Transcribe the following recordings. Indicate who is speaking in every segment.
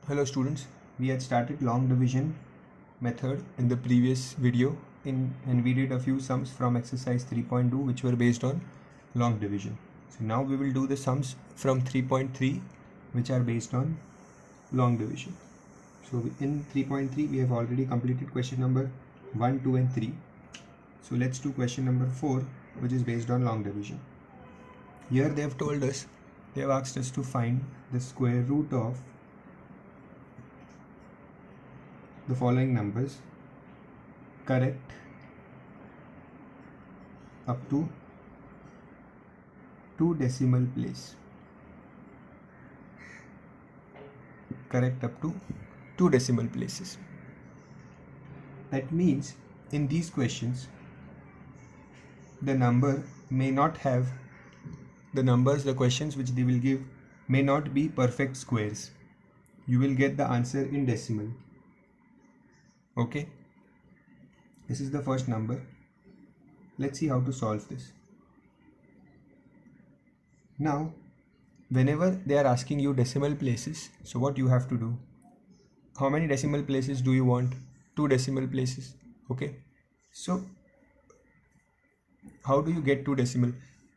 Speaker 1: Hello students, we had started long division method in the previous video and we did a few sums from exercise 3.2 which were based on long division. So now we will do the sums from 3.3 which are based on long division. So in 3.3 we have already completed question number 1, 2 and 3. So let's do question number 4 which is based on long division. Here they have asked us to find the square root of the following numbers correct up to 2 decimal place. Correct up to 2 decimal places. That means in these questions the number may not have the questions which they will give may not be perfect squares. You will get the answer in decimal. Okay, this is the first number. Let's see how to solve this. Now whenever they are asking you decimal places, so what you have to do, how many decimal places do you want? 2 decimal places. Okay, so how do you get 2 decimal?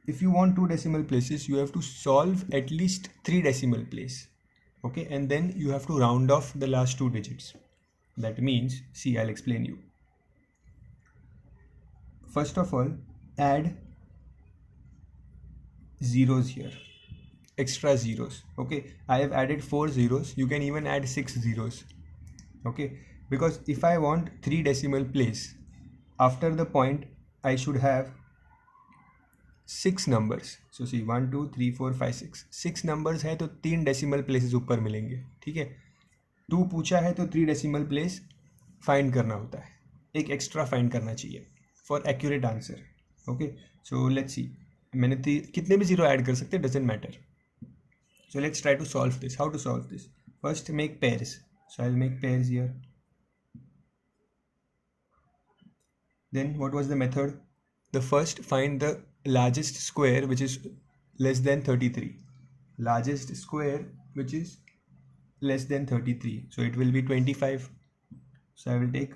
Speaker 1: If you want 2 decimal places, you have to solve at least 3 decimal place. Okay, and then you have to round off the last 2 digits. That means, see, I'll explain you. First of all, add zeros here, extra zeros. Okay, I have added 4 zeros. You can even add 6 zeros. Okay, because if I want 3 decimal place, after the point I should have 6 numbers. So see 1 2 3 4 5 6 6 numbers है तो 3 decimal places ऊपर मिलेंगे. ठीक है, 2 पूछा है तो 3 decimal place find करना होता है, एक एक्स्ट्रा फाइंड करना चाहिए for accurate answer. Okay, so let's see, मैंने कितने भी जीरो ऐड कर सकते, doesn't matter. So let's try to solve this. How to solve this? First make pairs. So I will make pairs here. Then what was the method? The first, find the largest square which is less than 33. Largest square which is less than 33. So it will be 25. So I will take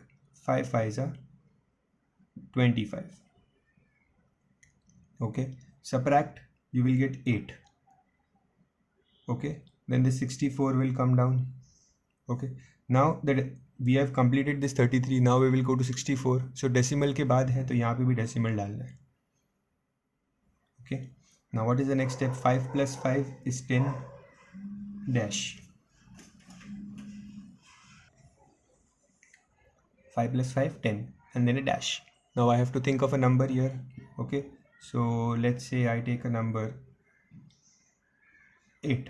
Speaker 1: 5 5s are 25. Okay, subtract, you will get 8. Okay, then the 64 will come down. Okay, now that we have completed this 33, now we will go to 64. So decimal के बाद है तो यहाँ पे भी decimal डालना है. Okay, now what is the next step? 5 plus 5 is 10 dash. 5 plus 5 10 and then a dash. Now I have to think of a number here. Okay, so let's say I take a number 8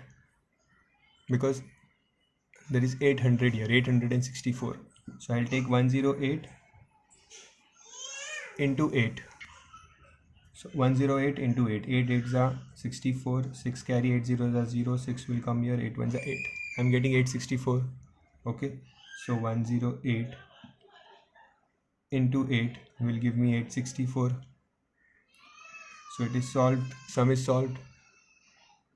Speaker 1: because there is 800 here, 864. So I'll take 108 into 8. So 108 into 8, 8 8s are 64, 6 carry 8 zeros are 0, 6 will come here, 8 1s are 8. I'm getting 864. Okay, so 108 into 8 will give me 864. So it is solved, sum is solved.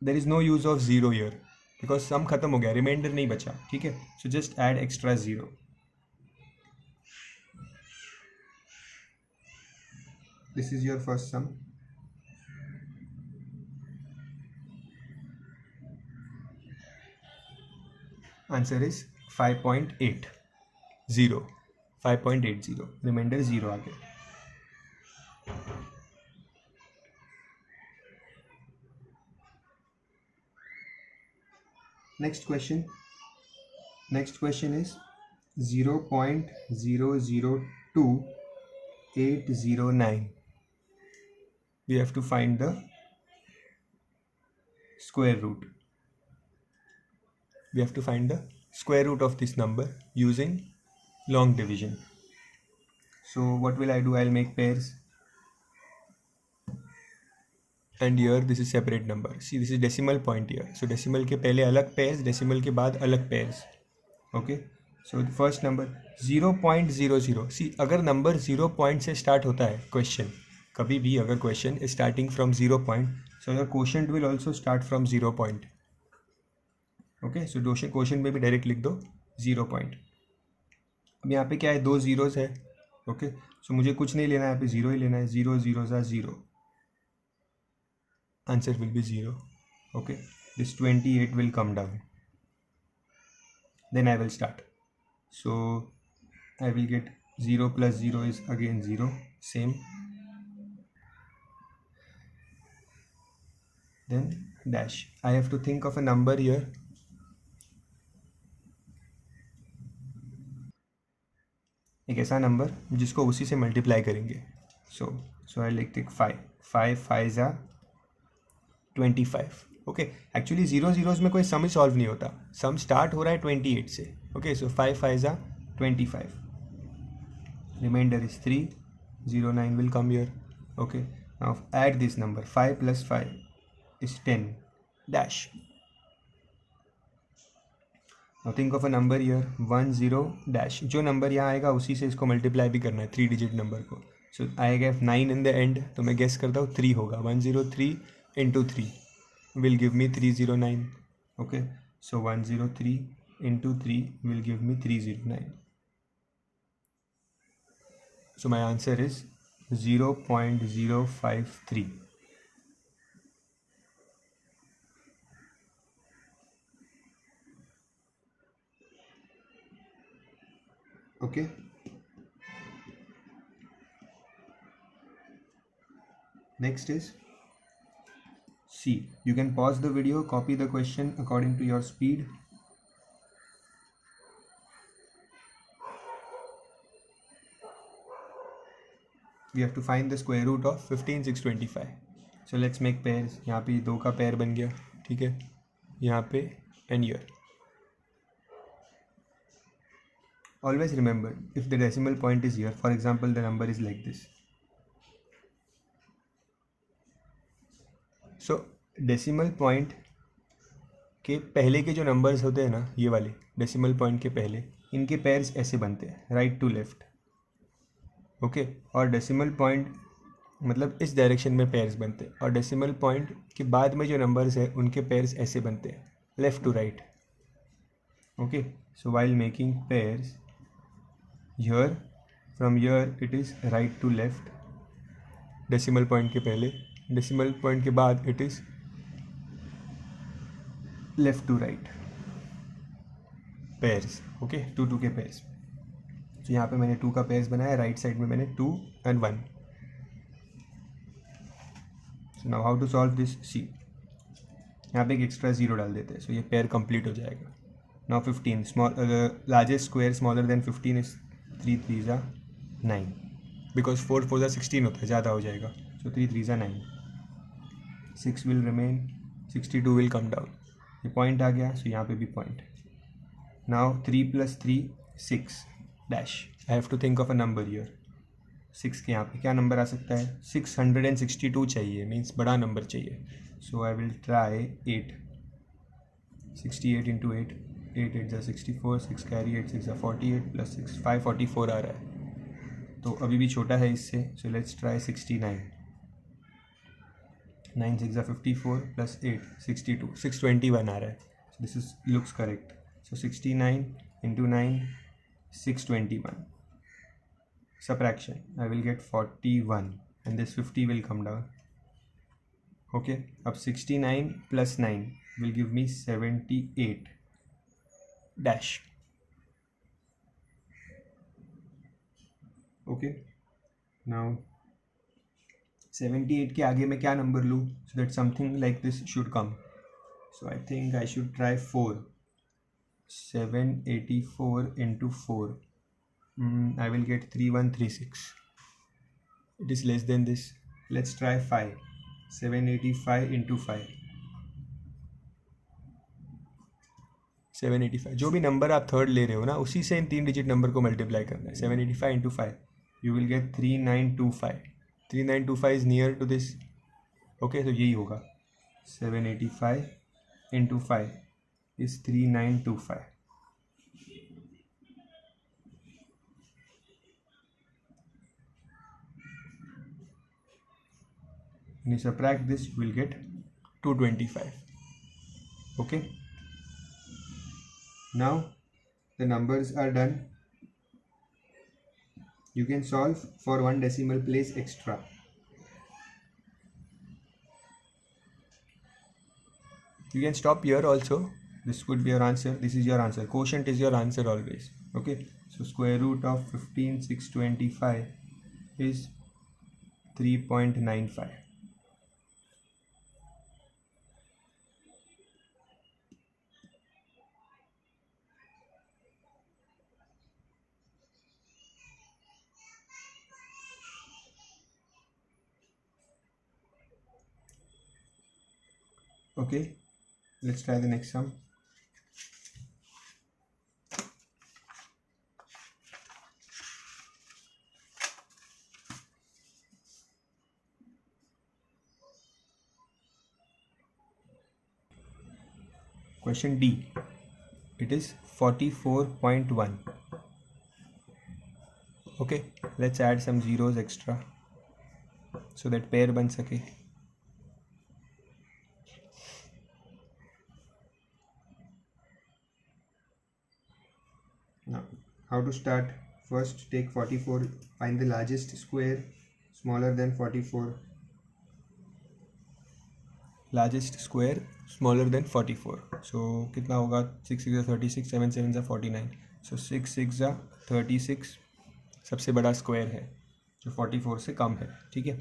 Speaker 1: There is no use of 0 here because sum खत्म हो गया, reminder नहीं बचा. ठीक है, so just add extra 0. This is your first sum. Answer is 5.80. 5.80. Remainder 0 आ गया. Next question is 0.002809. We have to find the square root. We have to find the square root of this number using long division. So what will I do? I'll make pairs. And here this is separate number. See, this is decimal point here. So decimal के पहले अलग pairs, decimal के बाद अलग pairs. Okay. So the first number 0.00. See, अगर number 0 point से start होता है question, कभी भी अगर question is starting from 0 point, so your quotient will also start from 0 point. Okay, so question में भी डायरेक्ट लिख दो 0 पॉइंट। अब यहाँ पे क्या है, 2 ज़ीरोज़ है। ओके, सो मुझे कुछ नहीं लेना है, यहाँ पे 0 ही लेना है। 0 0 ज़ा 0, answer will B 0। Okay, this 28 will come down. Then I will start. So I will get 0 plus 0 is again 0, same. Then dash. I have to think of a number here. एक ऐसा नंबर जिसको उसी से multiply करेंगे। सो आई लिख 5 5 5 ज़ा 25। Okay, actually 0 zeros में कोई सम ही सॉल्व नहीं होता, सम स्टार्ट हो रहा है 28 से। ओके, सो 5 5 ज़ा 25, remainder is 3, 0 9 will come here. Okay, now add this number, 5 plus 5 is 10 dash. Now think of a number here, 1 0 dash. जो नंबर यहाँ आएगा उसी से इसको मल्टीप्लाई भी करना है 3 डिजिट नंबर को। सो आएगा 9 इन द एंड, तो मैं गेस करता हूँ 3 होगा। 103 into 3 will give me 309। Okay, so 103 into 3 will give me 309। So my answer is 0.053. Okay. Next is C. You can pause the video, copy the question according to your speed. We have to find the square root of 15,625. So let's make pairs. यहाँ पे 2 का pair बन गया, ठीक है, यहाँ पे and here. Always remember, if the decimal point is here, for example the number is like this, so decimal point के पहले के जो नंबर्स होते हैं ना, ये वाले डेसिमल पॉइंट के पहले, इनके पेयर्स ऐसे बनते हैं, राइट टू लेफ्ट। ओके, और डेसिमल पॉइंट मतलब इस डायरेक्शन में पेयर्स बनते हैं, और डेसिमल पॉइंट के बाद में जो नंबर्स है उनके पेयर्स ऐसे बनते हैं, left to right. Okay, so while making pairs here, from here it is right to left, decimal point के पहले, डेसिमल पॉइंट के बाद it is left to right pairs. Okay, 2 2 के पेयर्स। तो यहाँ पे मैंने 2 का पेयर्स बनाया, राइट साइड में मैंने 2 and 1। So now how to solve this, see यहाँ पे एक एक्स्ट्रा 0 डाल देते हैं, सो ये पेयर कंप्लीट हो जाएगा। Now 15, small largest square smaller than 15 is 3 3 ज़ा 9, बिकॉज 4 4 ज़ा 16 होता है, ज़्यादा हो जाएगा। सो 3 3 ज़ा 9, 6 will remain, 62 will come down. ये पॉइंट आ गया, सो यहाँ पे भी point. Now 3 + 3 6 dash. I have to think of a number here. 6 के यहाँ पे क्या नंबर आ सकता है, 662 चाहिए, मीन्स बड़ा नंबर चाहिए। सो आई विल ट्राई 8, 68 इंटू 8, 8 8 ज़ा 64, 6 कैरी 8 6 ज़ा 48 + 6 544 आ रहा है, तो अभी भी छोटा है इससे। सो लेट्स ट्राई 69, 9 6 ज़ा 54 + 8 62, 621 आ रहा है। So this is looks correct. So 69 into 9 621, subtraction, I will get 41 and this 50 will come down. Okay, अब 69 + 9 will give me 78 dash. Okay, now 78 के आगे मैं क्या नंबर लूँ, so that something like this should come. So I think I should try 4. 784 into 4. I will get 3136. It is less than this. Let's try 5. 785 into 5. 785, जो भी number आप third ले रहे हो ना, उसी से इन 3 डिजिट नंबर को मल्टीप्लाई करना है। 785 into 5, you will get 3925. 3925 is near to this. Okay, तो यही होगा, 785 into 5 is 3925. When you subtract this, you will get 225. Okay, Now the numbers are done. You can solve for one decimal place extra. You can stop here also. This could be your answer. This is your answer. Quotient is your answer always. Okay. So square root of 15,625 is 3.95. Okay. Let's try the next sum. Question D. It is 44.1. Okay, let's add some zeros extra so that pair बन सके. Now, how to start? First, take 44. Find the largest square smaller than 44. Largest square smaller than 44. So कितना होगा? 6 6 36, 7 7 49. So 6 6 36 सबसे बड़ा square है जो 44 से कम है. ठीक है.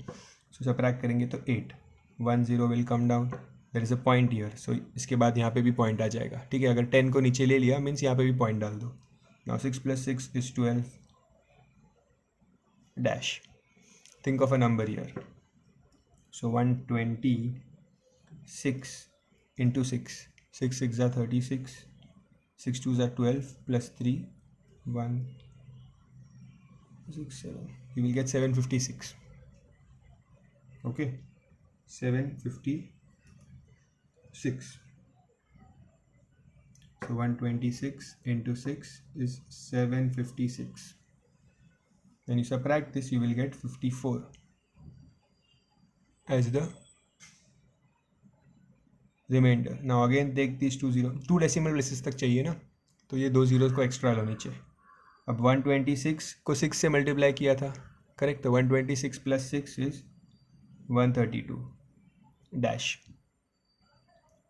Speaker 1: सो सबट्रैक्ट करेंगे तो 8. 1 0 will come down. There is a point here. So इसके बाद यहाँ पे भी पॉइंट आ जाएगा. ठीक है. अगर 10 को नीचे ले लिया मीन्स यहाँ पे भी पॉइंट डाल दो. Now 6 + 6 is 12 dash. Think of a number here. So 126 into 6. 6 6 36. 6 2 12 plus 3 1 6 7. You will get 756. Okay, 756. So 126 into 6 is 756. When you subtract this, you will get 54 as the remainder. Now again take these two zeros. 2 decimal places तक चाहिए ना, तो ये 2 zeros को extra लो नीचे. अब 126 को 6 से मल्टीप्लाई किया था, करेक्ट. तो 126 + 6 इज 132 डैश.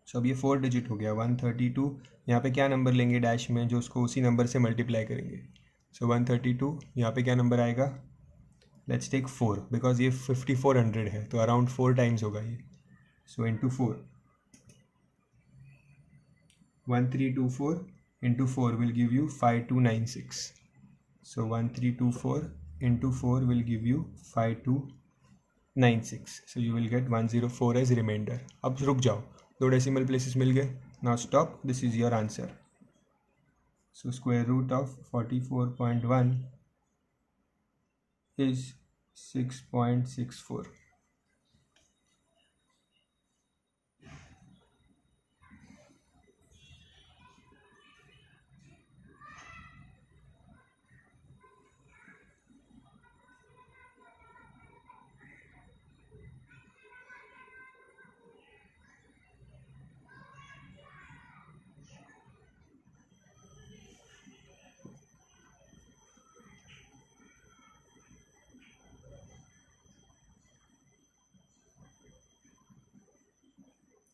Speaker 1: सो अब ये 4 डिजिट हो गया. 132. यहाँ पे क्या नंबर लेंगे डैश में, जो उसको उसी नंबर से मल्टीप्लाई करेंगे. सो 132. यहाँ पे क्या नंबर आएगा? लेट्स टेक 4 बिकॉज ये 5400 है, तो अराउंड 4 टाइम्स होगा ये. So into 4. 1324 into 4 will give you 5296. So 1324 into 4 will give you 5296. So you will get 104 as remainder. अब रुक जाओ, 2 decimal places मिल गए. Now stop. This is your answer. So square root of 44.1 is 6.64.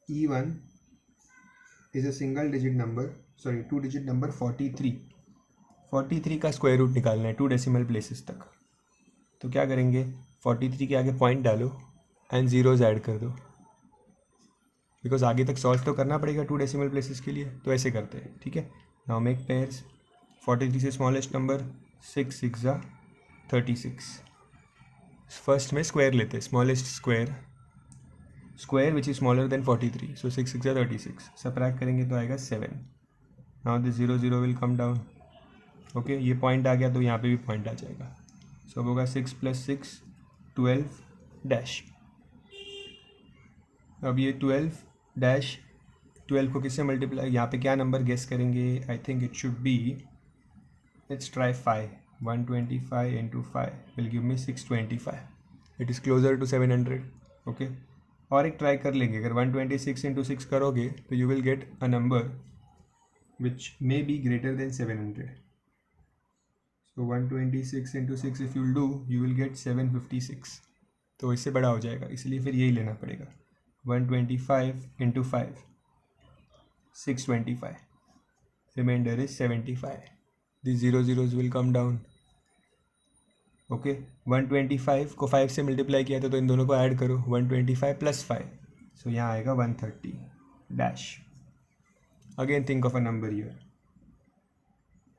Speaker 1: E1 is a single digit number, sorry 2 digit number 43. 43 का square root निकालना है 2 decimal places तक. तो क्या करेंगे? 43 के आगे पॉइंट डालो एंड ज़ीरोज ऐड कर दो, बिकॉज आगे तक सॉल्व तो करना पड़ेगा 2 डेसिमल प्लेसेस के लिए. तो ऐसे करते हैं. ठीक है. Now make pairs. 43 से स्मॉलेस्ट नंबर 6 6 36. फर्स्ट में स्क्वायर लेते हैं, smallest square which is smaller than 43. So 6 6 36. Subtract करेंगे तो आएगा 7. Now this 0 0 will come down. Okay, ये पॉइंट आ गया तो यहाँ पे भी पॉइंट आ जाएगा. सो अब होगा 6 + 6 12 डैश. अब ये 12 डैश 12 को किससे मल्टीप्लाई, यहाँ पे क्या नंबर गेस करेंगे? I think it should be, let's try 5. 125 into 5 will give me 625. It is closer to 700. Okay, और एक ट्राई कर लेंगे. अगर 126 into 6 करोगे तो you will get a number which may be greater than 700. So 126 into 6 if you'll do, you will get 756. तो इससे बड़ा हो जाएगा, इसलिए फिर यही लेना पड़ेगा. 125 into 5, 625. Remainder is 75. These 0 zeros will come down. Okay 125 को 5 से मल्टीप्लाई किया था तो इन दोनों को ऐड करो. 125 प्लस 5, सो यहाँ आएगा 130 dash. Again think of a number here.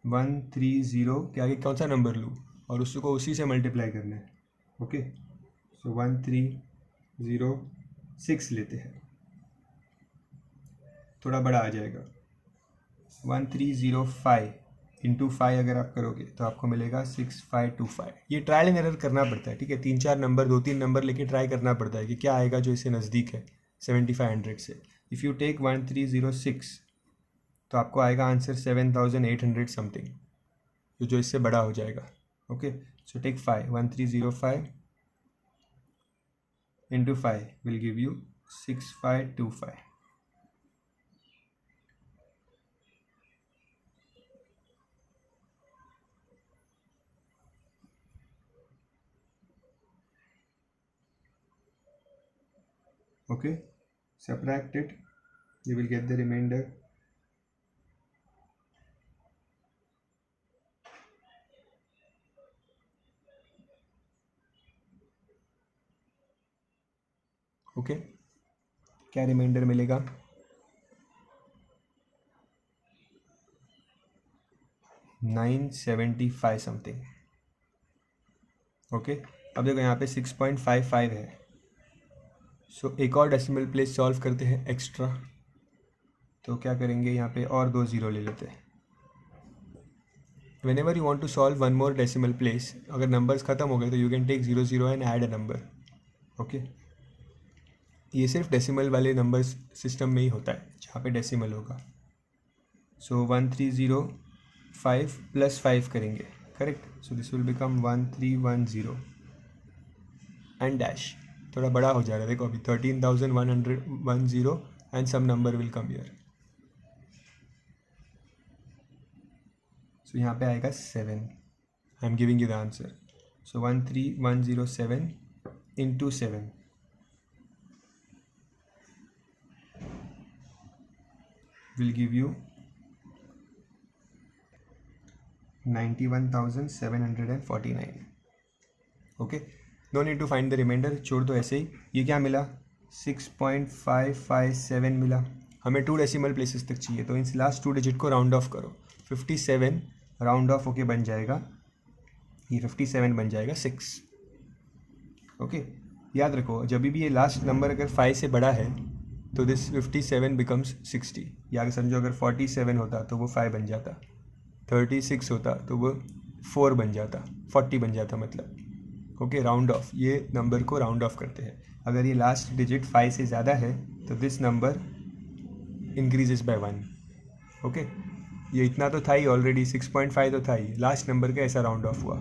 Speaker 1: 130 के आगे कौन सा नंबर लूँ और उसको उसी से मल्टीप्लाई करना है. ओके सो 1306 लेते हैं, थोड़ा बड़ा आ जाएगा. 1305 इंटू 5 अगर आप करोगे तो आपको मिलेगा 6525. ये ट्रायल एंड एरर करना पड़ता है, ठीक है. 3-4 नंबर 2-3 नंबर लेके ट्राई करना पड़ता है कि क्या आएगा जो इससे नज़दीक है 7500 से. इफ़ यू टेक 1306 तो आपको आएगा आंसर 7800 समथिंग, जो इससे बड़ा हो जाएगा. Okay so take 5. 1305 into 5 will give you 6525. Okay, subtract it, you will get the remainder. Okay, क्या रिमाइंडर मिलेगा? 975 समथिंग. ओके अब देखो यहाँ पे 6.55 है. सो एक और डेसिमल प्लेस सॉल्व करते हैं एक्स्ट्रा. तो क्या करेंगे, यहाँ पे और 2 ज़ीरो ले लेते हैं. whenever you want to solve one more decimal place, अगर नंबर्स ख़त्म हो गए तो you can take 00 and add a number. Okay ये सिर्फ डेसिमल वाले नंबर्स सिस्टम में ही होता है जहाँ पे डेसिमल होगा. सो 1305 प्लस 5 करेंगे, correct. So this will become 1310 and dash. थोड़ा बड़ा हो जा रहा है, देखो अभी 13,110 and some number will come here. So यहाँ पे आएगा 7. I am giving you the answer. So 13107 into 7 will give you 91,749. Okay no need to find the reminder, छोड़ दो ऐसे ही. ये क्या मिला, 6.557 मिला. हमें 2 डेसिमल प्लेसेस तक चाहिए तो इन लास्ट 2 डिजिट को राउंड ऑफ करो. 57 राउंड ऑफ होके बन जाएगा, ये 57 बन जाएगा 6. ओके याद रखो जब भी ये लास्ट नंबर अगर 5 से बड़ा है तो दिस 57 बिकम्स 60. या समझो अगर 47 होता तो वो 5 बन जाता, 36 होता तो वो 4 बन जाता, 40 बन जाता मतलब. ओके राउंड ऑफ, ये नंबर को राउंड ऑफ करते हैं. अगर ये लास्ट डिजिट 5 से ज़्यादा है तो this number increases by 1. Okay ये इतना तो था ही ऑलरेडी, 6.5 तो था ही, लास्ट नंबर का ऐसा राउंड ऑफ हुआ.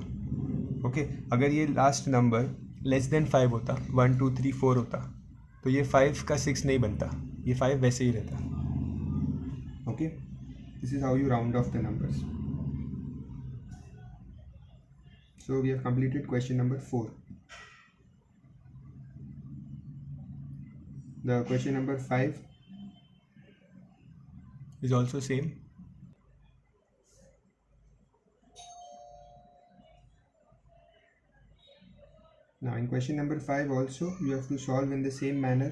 Speaker 1: ओके अगर ये लास्ट नंबर लेस देन 5 होता, 1 2 3 4 होता तो ये 5 का 6 नहीं बनता, ये 5 वैसे ही रहता. Okay this is how you round off the numbers. So we have completed question number 4. The question number 5 is also same. Now in question number 5 also you have to solve in the same manner.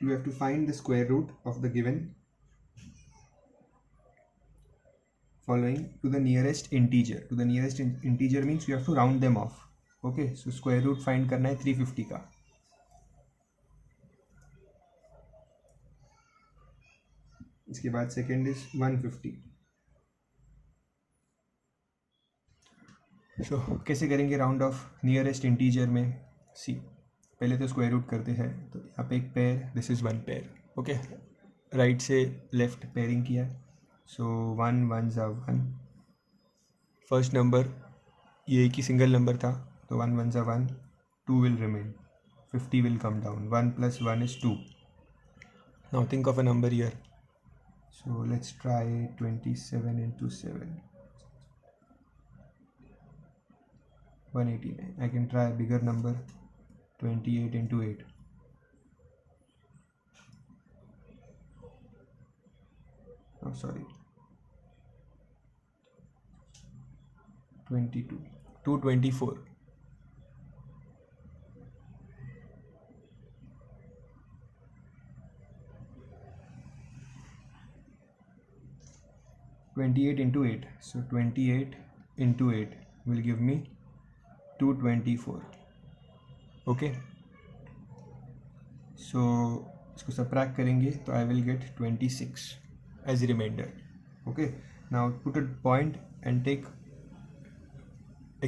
Speaker 1: You have to find the square root of the given following to the nearest integer. To the nearest integer means you have to round them off. Okay, so square root find करना है 350 का. इसके बाद second is 150. सो कैसे करेंगे round of nearest integer में. सी पहले तो स्क्वायर रूट करते हैं, तो यहाँ पे एक pair, this is 1 pair. Okay right से लेफ्ट पेयरिंग किया है. सो 1 1 ज़ा 1. फर्स्ट नंबर ये एक ही सिंगल नंबर था तो 1 1 ज़ा 1, 2 will remain. 50 will come down. 1 plus 1 is 2. Now think of a number here. So let's try 27 into 7. 189. I can try a bigger number. 28 into 8. Oh, sorry. 22. 224. 28 into 8. So 28 into 8 will give me 224. Okay. So इसको subtract करेंगे तो I will get 26 as a remainder. Okay. Now put a point and take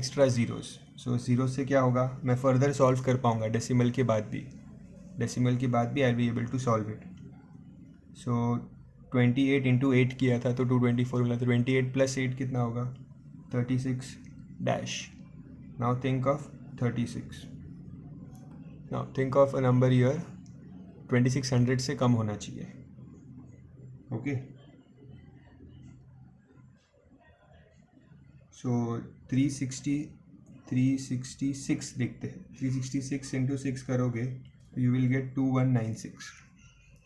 Speaker 1: extra zeros. So zero से क्या होगा, मैं further solve कर पाऊँगा decimal के बाद भी. decimal के बाद भी I'll be able to solve it. So 28 into 8 किया था तो 224 मिला. तो 28 plus 8 कितना होगा, 36 dash. Now think of 36. Now think of a number here. 2600 से कम होना चाहिए. Okay. So 366 देखते हैं. 366 into 6 करोगे तो you will get 2196.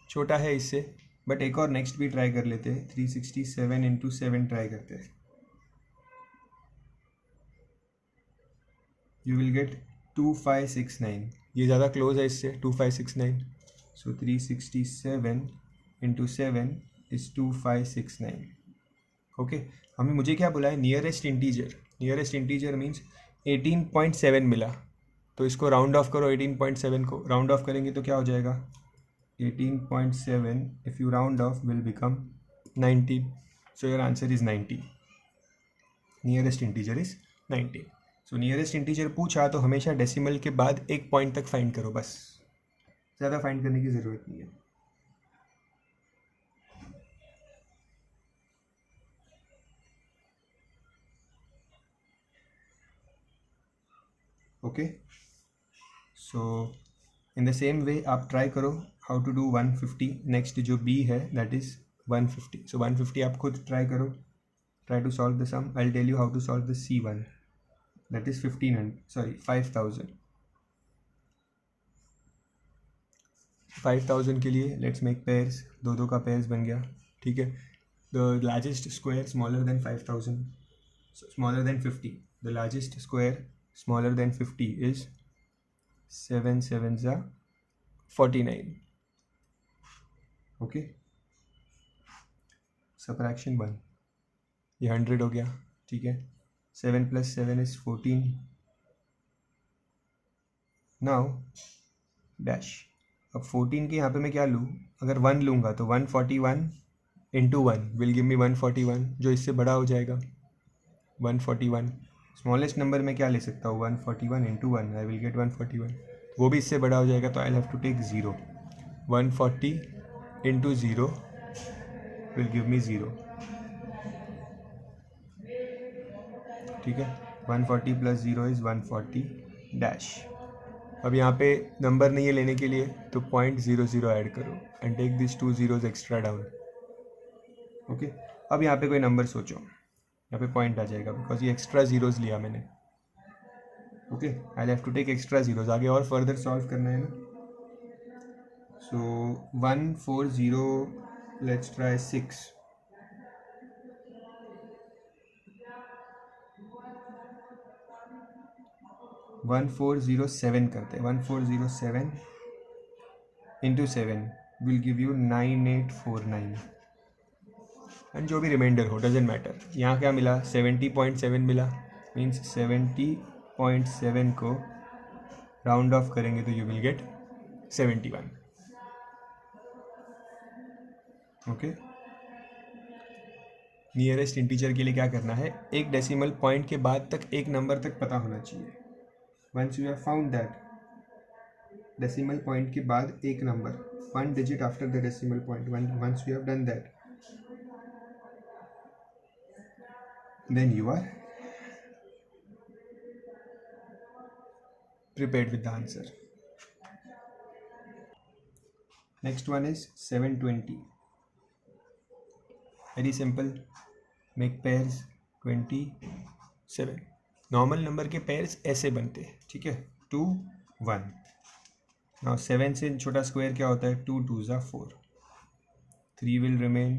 Speaker 1: छोटा है इससे, बट एक और नेक्स्ट भी ट्राई कर लेते हैं. 367 into 7 ट्राई करते हैं. You will get 2569. ये ज़्यादा क्लोज है इससे. 2569. So 367 into 7 is 2569. ओके. हमें मुझे क्या बोला है, nearest integer. Nearest integer means 18.7 मिला. तो इसको राउंड ऑफ करो. 18.7 को राउंड ऑफ करेंगे तो क्या हो जाएगा, 18.7 if you round off will become 90. So your answer is 90. Nearest integer is 90. So nearest integer पूछा तो हमेशा डेसिमल के बाद एक पॉइंट तक फाइंड करो बस. ज़्यादा फाइंड करने की ज़रूरत नहीं है. Okay. So in the same way आप ट्राई करो हाउ टू डू 150. नेक्स्ट जो बी है दैट इज़ 150. सो 150 आप खुद ट्राई करो. Try to solve the sum. I will tell you how to solve the C1. That is 5000 5000 के लिए let's make pairs. दो का पेयर्स बन गया. ठीक है. The largest square smaller than 5000, smaller than 50. The largest square smaller than 50 is 7 7s are 49. Okay. Subtraction 1. ये 100 हो गया. ठीक है. 7 plus 7 is 14. Now dash. अब 14 के यहाँ पे मैं क्या लूँ, अगर 1 लूँगा तो 141 into 1 विल गिव मी 141, जो इससे बड़ा हो जाएगा. 141 स्मॉलेस्ट नंबर में क्या ले सकता हूँ, 141 into 1 आई विल गेट 141. वो भी इससे बड़ा हो जाएगा तो I have to take 0. 140 into 0 will give me 0. ठीक है. 140 plus 0 is 140 डैश. अब यहाँ पे नंबर नहीं है लेने के लिए तो 0.00 ऐड करो and take this 2 zeros extra down. Okay. अब यहाँ पे कोई नंबर सोचो. यहाँ पे पॉइंट आ जाएगा बिकॉज ये एक्स्ट्रा जीरोज लिया मैंने. Okay. I have to take extra zeros. आगे और फर्दर सॉल्व करना है ना. सो 140 लेट्स ट्राई 6. 1407 करते हैं. 1407 into 7 will give you 9849. And जो भी रिमाइंडर हो डजेंट मैटर. यहाँ क्या मिला, 70.7 मिला. मीन्स 70.7 को राउंड ऑफ करेंगे तो you will get 71. Okay. Nearest integer के लिए क्या करना है, एक डेसिमल पॉइंट के बाद तक एक नंबर तक पता होना चाहिए. Once you have found that decimal point के बाद एक number, 1 digit after the decimal point, once you have done that then you are prepared with the answer. Next one is 720. Very simple. Make pairs 27. Normal number के pairs ऐसे बनते हैं, ठीक है, 2 1. Now 7 से छोटा स्क्वायर क्या होता है, 2 2 ज़ा 4. 3 will remain,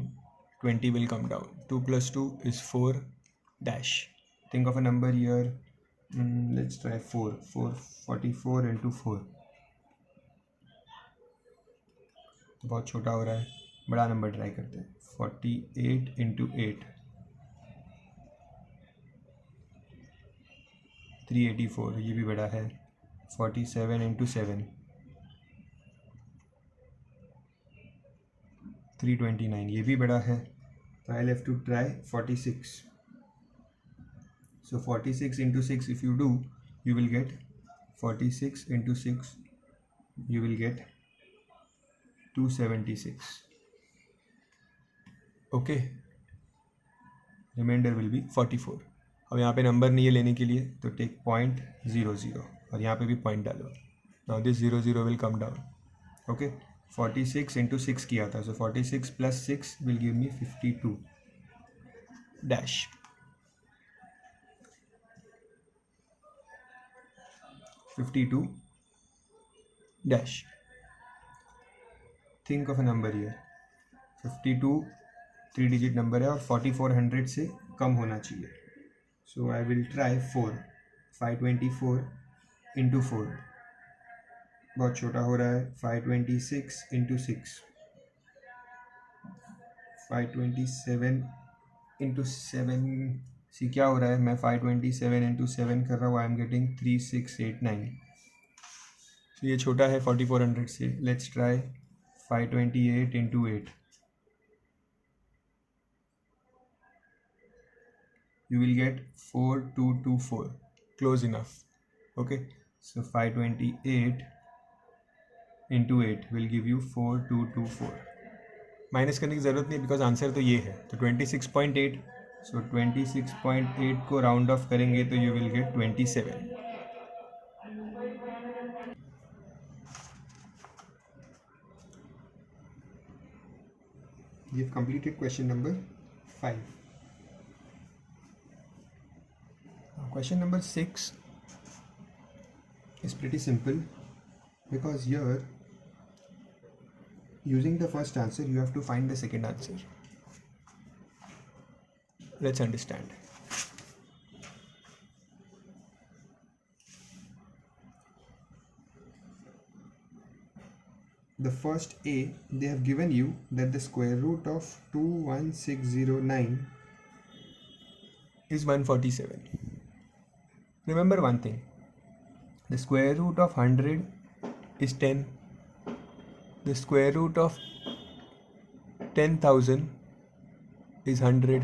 Speaker 1: 20 will come down. 2 plus 2 is 4 dash. Think of a number here. Let's try 4. 44 into 4. तो बहुत छोटा हो रहा है, बड़ा नंबर ट्राई करते हैं. 48 into 8. 384, ये भी बड़ा है. 47 into 7. 329, ये भी बड़ा है. So I'll have to try 46. So 46 into 6, if you do, you will get 46 into 6, you will get 276. Okay, remainder will be 44. अब यहाँ पे नंबर नहीं है लेने के लिए, तो टेक 0.00 और यहाँ पे भी पॉइंट डालो. Now this 00 will come down. Okay, 46 into 6 किया था, so 46 plus 6 will give me 52 dash. 52 dash. Think of a number here. 52 3 digit number है और 4400 से कम होना चाहिए. So I will try 4. 524 into 4. बहुत छोटा हो रहा है. 526 into 6. 527 into 7. सी क्या हो रहा है, मैं 527 into 7 कर रहा हूँ. I am getting 3689. तो ये छोटा है 4400 से. Let's try 528 into 8. You will get 4224. Close enough. Okay, so 528 into 8 will give you 4224. Minus करने की ज़रूरत नहीं, बिकॉज आंसर तो ये है. तो 26.8. सो 26.8 को राउंड ऑफ करेंगे तो you will get 27. You've completed question number 5. Question number 6 is pretty simple, because here using the first answer you have to find the second answer. Let's understand. The first A, they have given you that the square root of 21609 is 147. Remember one thing, the square root of 100 is 10. The square root of 10,000 is 100.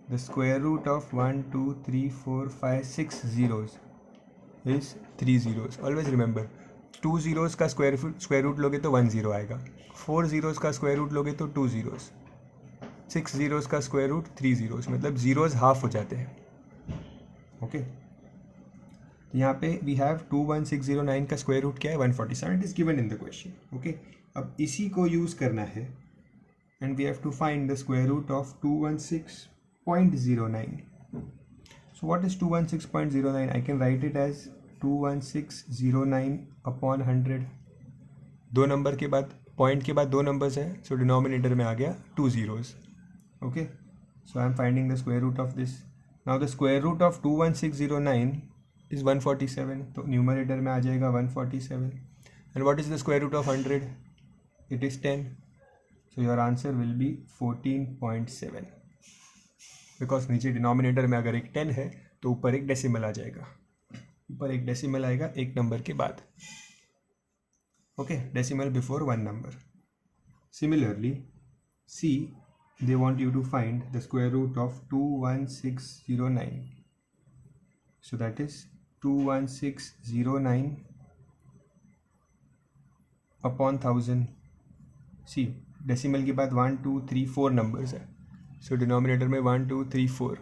Speaker 1: The square root of 1, 2, 3, 4, 5, 6 zeros is 3 zeros. Always remember, 2 zeros का square root लोगे तो 1 0 आएगा. 4 zeros का square root लोगे तो 2 zeros. 6 zeros का square root 3 zeros. मतलब zeros half हो जाते हैं. ओके, तो यहाँ पे वी हैव 21609 का स्क्वायर रूट क्या है, 147. It is given in the question. Okay, अब इसी को यूज़ करना है and we have to find the square root of 216.09. So what is 216.09? I can write it as 21609 upon 100. दो नंबर के बाद, पॉइंट के बाद दो नंबर्स हैं, सो डिनोमिनेटर में आ गया 2 zeros. Okay, so I am finding the square root of this. Now the square root of 21609 is 147, तो न्यूमरेटर में आ जाएगा 147. And what is the square root of 100? It is 10. So your answer will be 14.7, because नीचे denominator में अगर एक 10 है तो ऊपर एक डेसिमल आ जाएगा. ऊपर एक डेसिमल आएगा एक नंबर के बाद. Okay, decimal before one number. Similarly see, they want you to find the square root of 21609. So that is 21609 upon 1000. See, decimal के बाद 1 2 3 4 नंबर्स है, सो डिनोमिनेटर में 1 2 3 4.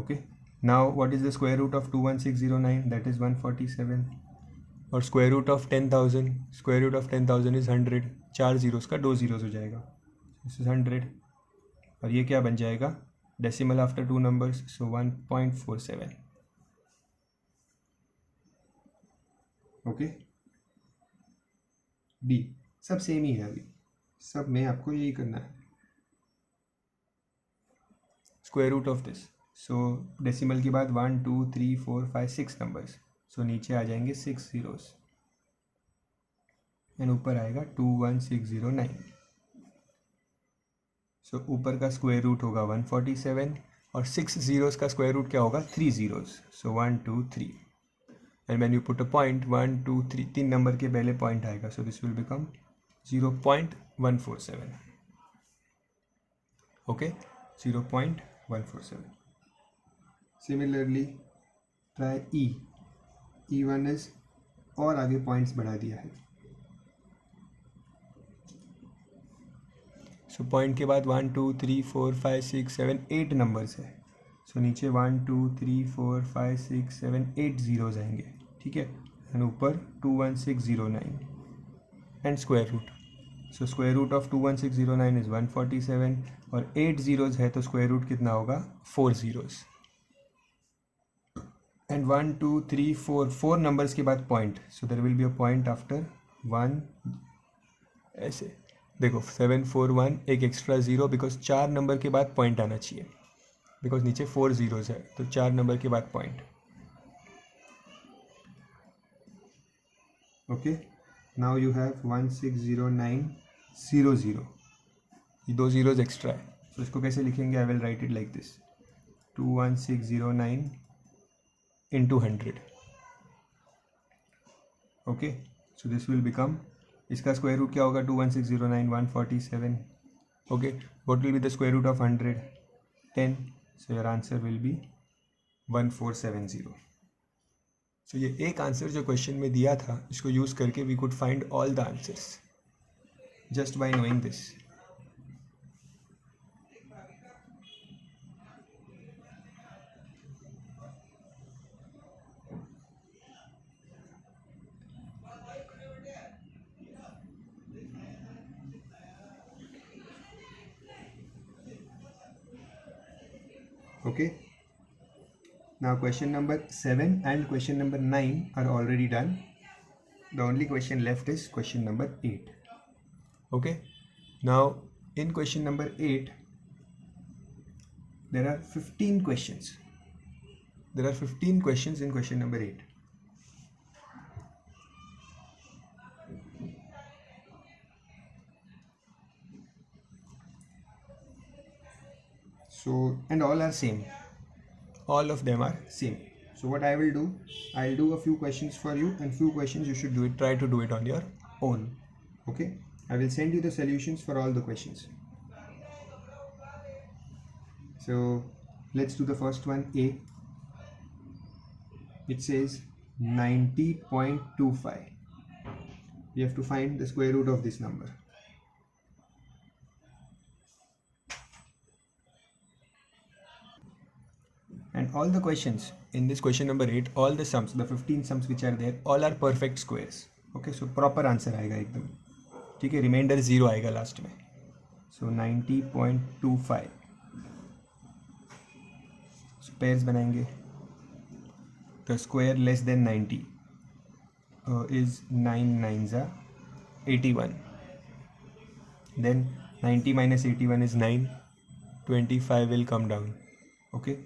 Speaker 1: Okay, now what is the square root of 21609? That is 147. और square root of 10,000 is 100, 4 zeros का 2 zeros हो जाएगा, this is 100। और ये क्या बन जाएगा, decimal after 2 numbers, so 1.47। Okay, D सब सेम ही है, अभी सब में आपको यही करना है, square root of this. So decimal के बाद 1 2 3 4 5 6 नंबर्स, सो नीचे आ जाएंगे 6 ज़ीरोज़ एंड ऊपर आएगा 21609। सो ऊपर का स्क्वायर रूट होगा 147 और 6 ज़ीरोज़ का स्क्वायर रूट क्या होगा, 3 zeros, so 1 2 3 and when you put a point 1 2 3, 3 number के पहले पॉइंट आएगा, सो this will become 0.147। Okay, 0.147। Similarly try E1 is और आगे पॉइंट्स बढ़ा दिया है, सो पॉइंट के बाद 1 2 3 4 5 6 7 8 नंबर्स है, सो नीचे 1 2 3 4 5 6 7 8 ज़ीरोज़ आएंगे, ठीक है, एंड ऊपर 21609 and square root. So square root of 21609 is 147 और 8 ज़ीरोज़ है तो स्क्वायर रूट कितना होगा, 4 ज़ीरोज़ एंड 1 2 3 4 नंबर्स के बाद point, so there will be a point after 1, ऐसे देखो 741 एक एक्स्ट्रा ज़ीरो, बिकॉज 4 नंबर के बाद पॉइंट आना चाहिए, बिकॉज नीचे 4 ज़ीरोज़ है तो 4 नंबर के बाद point. Okay, now you have 160900, ये 2 ज़ीरोज़ एक्स्ट्रा है, तो इसको कैसे लिखेंगे, I will write it like this, 21609 into 100। Okay, so this will become, इसका स्क्वायर रूट क्या होगा, 21609 147। Okay, what will be the square root of 100, 10, so your answer will be 1470। So ये एक आंसर जो क्वेश्चन में दिया था, इसको यूज़ करके we could find all the answers just by knowing this. Okay, now question number 7 and question number 9 are already done. The only question left is question number 8. Okay, now in question number 8 there are 15 questions. There are 15 questions in question number 8. So, and all are same. All of them are same. So what I will do, I'll do a few questions for you and few questions you should do it, try to do it on your own. Okay, I will send you the solutions for all the questions. So let's do the first one, A. It says 90.25. We have to find the square root of this number. And all the questions in this question number 8, all the sums, the 15 sums which are there, all are perfect squares. Okay, so proper answer आएगा एकदम, ठीक है, reminder 0 आएगा last में. So 90.25. So pairs बनाएंगे. The square less than 90 is 9 9s are 81. Then 90 minus 81 is 9. 25 will come down. Okay.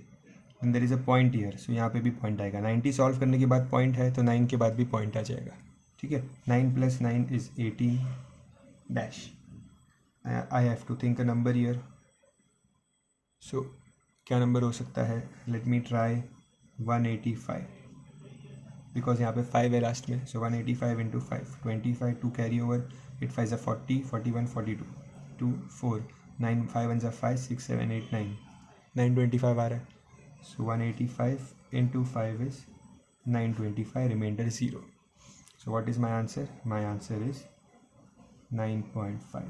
Speaker 1: And there is a point here, so यहाँ पे भी पॉइंट आएगा. 90 सॉल्व करने के बाद पॉइंट है तो 9 के बाद भी पॉइंट आ जाएगा, ठीक है. 9 + 9 is 18 dash. I have to think a number here. So क्या नंबर हो सकता है? Let me try 185 because यहाँ पे 5 है लास्ट में. So 185 into 5, 25 to carry over, 8 5 is 40, 41 42, 2 4, 9 5 1 is 5 6 7 8 9, 925 आ रहा है. So 185 into 5 is 925, remainder 0. So what is my answer? My answer is 9.5.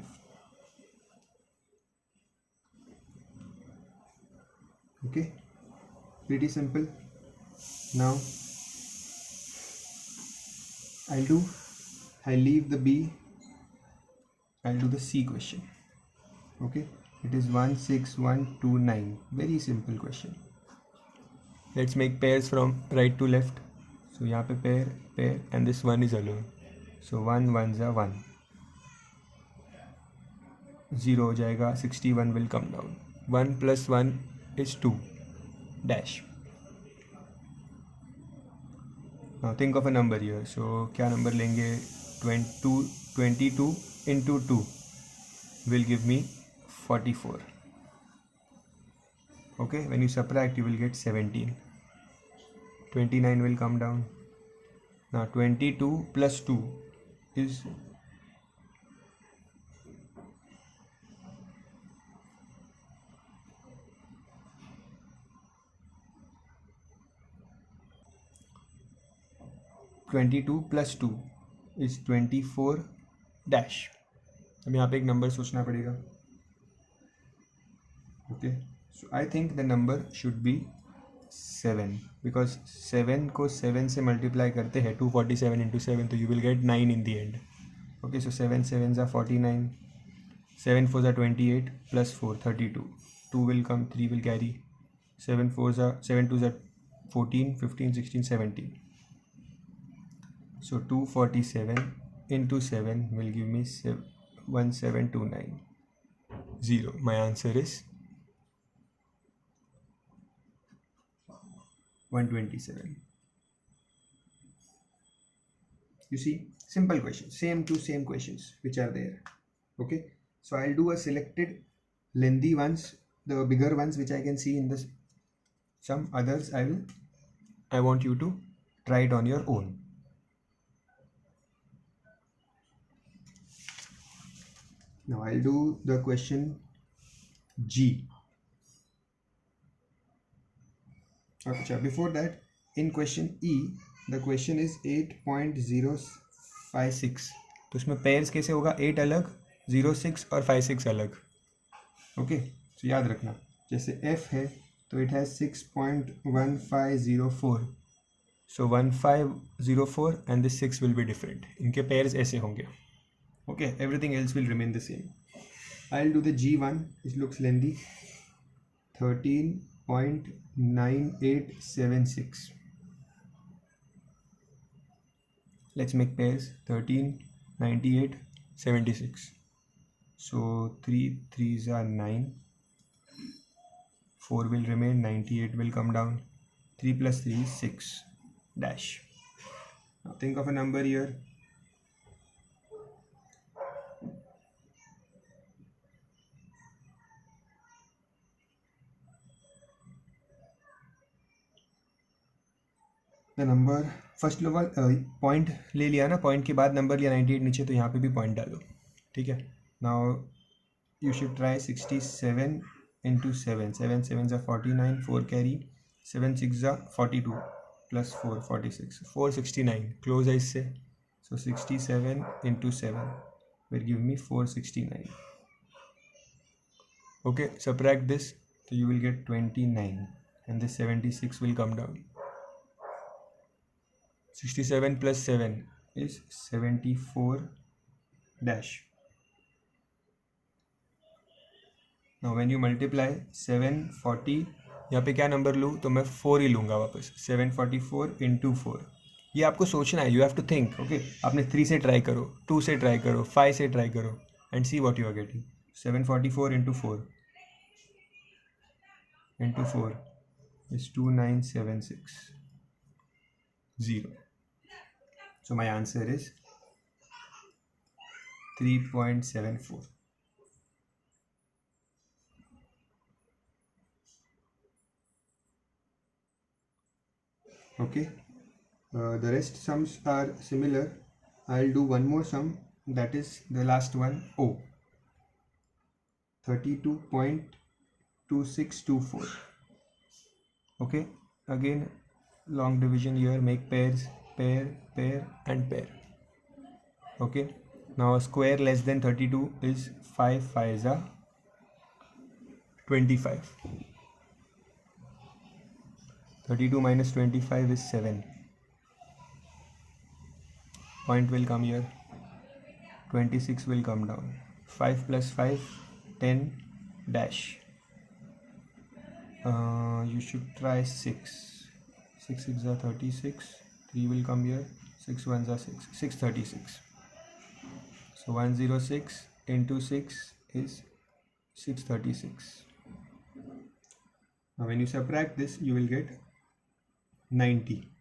Speaker 1: Okay, pretty simple. Now I leave the B, I'll do the C question. Okay, it is 16129. Very simple question. Let's make pairs from right to left. So यहाँ पे pair and this one is alone. So 1 1s are 1. 0 हो जाएगा, 61 will come down. 1 plus 1 is 2 dash. Now think of a number here. So क्या number लेंगे? 22 into 2 will give me 44. Okay, when you subtract you will get 17. 29 will come down. Now 22 plus 2 is 22 plus 2 is 24 dash. अब यहाँ पे एक number सोचना पड़ेगा. Okay, so I think the number should be 7 because 7 को 7 से multiply करते हैं 247 into 7, तो you will get 9 in the end. Okay, so 7 7s are 49, 7 4s are 28 plus 4 32, 2 will come, 3 will carry, 7 2s are 14 15 16 17. So 247 into 7 will give me 1729. 0. My answer is 127. You see, simple questions, same questions which are there. Okay, so I'll do a selected lengthy ones, the bigger ones which I can see in this. Some others I want you to try it on your own. Now I'll do the question G. Okay, before that, in question E, the question is 8.056. तो उसमें pairs कैसे होगा? 8 अलग, 06 और 56 अलग. Okay, तो याद रखना, जैसे F है तो it has 6.1504. So 1504 and this 6 will be different. इनके पेयर्स ऐसे होंगे. Okay, everything else will remain the same. I'll do the G1. It looks lengthy. 13.9876. Let's make pairs. 13 98 76. So 3 3s are 9. 4 will remain. 98 will come down. 3 plus 3 is 6 dash. Now think of a number here. The number first level point ले लिया ना, point के बाद number लिया 98 नीचे, तो यहाँ पे भी पॉइंट डालो. ठीक है, now you should try 67 into 7. 7 7s are 49, 4 carry, 7 6s are 42 plus 4 46, 469. Close है इससे. So 67 into 7 will give me 469. Okay, subtract this, so you will get 29 and this 76 will come down. 67 plus 7 is 74 dash. Now when you multiply 740, यहाँ पे क्या number लूँ? तो मैं 4 ही लूँगा वापस. 744 into 4. ये आपको सोचना है, you have to think. Okay, आपने 3 से ट्राई करो, 2 से ट्राई करो, 5 से ट्राई करो and see what you are getting. 744 into 4 into 4 is 2976 0. So my answer is 3.74. Okay, the rest sums are similar. I'll do one more sum, that is the last one, O. 32.2624. Okay, again long division here, make pairs, pair and pair. Okay, now a square less than 32 is 5 5s are 25. 32 minus 25 is 7. point will come here, 26 will come down, 5 plus 5, 10 dash. You should try 6. 6 6 are 36, 3 will come here, 6 1s are 6, 636. So 106 into 6 is 636. Now when you subtract this, you will get 90.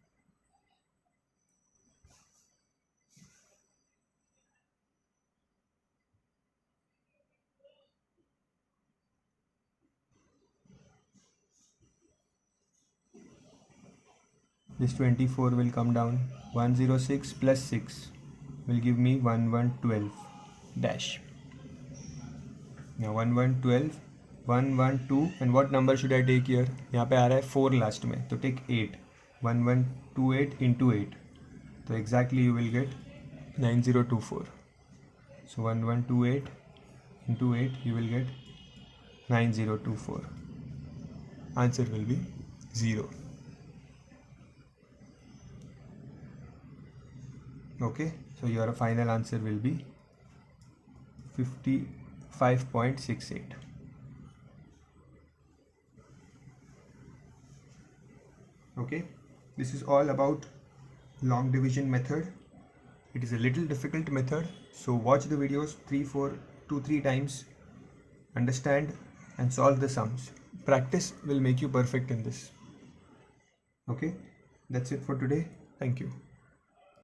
Speaker 1: This 24 will come down. 106 plus 6 will give me 1112 dash. Now 1112, 112, and what number should I take here? यहाँ पे आ रहा है 4 last में, तो take 8. 1128 into 8, तो exactly you will get 9024. So 1128 into 8, you will get 9024. Answer will be 0. Okay, so your final answer will be 55.68. Okay, this is all about long division method. It is a little difficult method, so watch the videos 2-3 times, understand and solve the sums. Practice will make you perfect in this. Okay, that's it for today. Thank you.